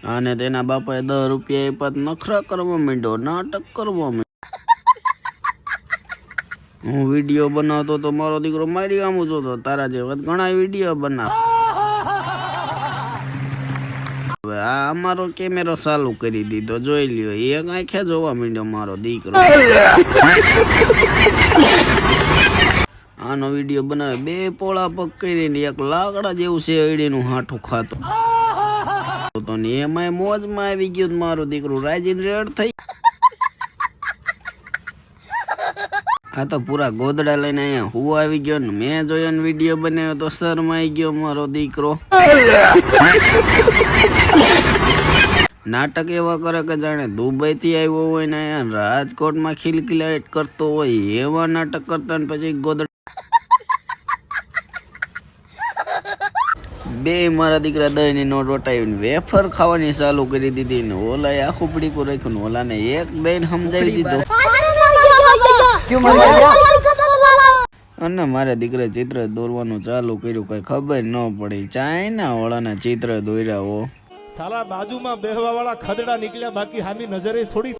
અને તેના બાપાએ 10 રૂપિયા આપ્યા તો નખરા કરવા માંડ્યો, નાટક કરવા માંડ્યો. હું વિડીયો બનાવતો તો મારો દીકરો મારી આમ જોતો, તારા જેવા ઘણા વિડીયો બનાવ. હવે આ અમારો કેમેરો ચાલુ કરી દીધો, જોઈ લ્યો. એક આંખે જોવા માંડ્યો મારો દીકરો. આનો વિડીયો બનાવે 2 પોળા પગ કરીને, એક લાકડા જેવું છે અડીનું હાઠું ખાતો તો ને એમાંય મોજમાં આવી ગયું મારો દીકરો, રાજીન રેડ થઈ. આ તો પૂરા ગોદડા લઈને અહીંયા હું આવી ગયો ને મેં જોયો ને વિડીયો બનાવ્યો તો શરમાઈ ગયો મારો દીકરો. નાટક એવા કરે કે જાણે દુબઈ થી આવ્યો હોય ને અહીંયા રાજકોટમાં ખિલખિલાટ કરતો હોય એવા નાટક કરતા. ને પછી ગોદડા બે મારા દીકરા દહીંની નોટ વટાવીને વેફર ખાવાની ચાલુ કરી દીધી ને ઓલાએ આખું પડીકું રાખ્યું ને ઓલાને એક દઈને સમજાવી દીધો. અને મારા દીકરા ચિત્ર દોરવાનું ચાલુ કર્યું, કઈ ખબર ન પડી. ચાઇના વાળાના ચિત્ર દોર્યા હો. સાલા બાજુમાં બેહવા વાળા ખદડા નીકળ્યા, બાકી હામી નજરે થોડી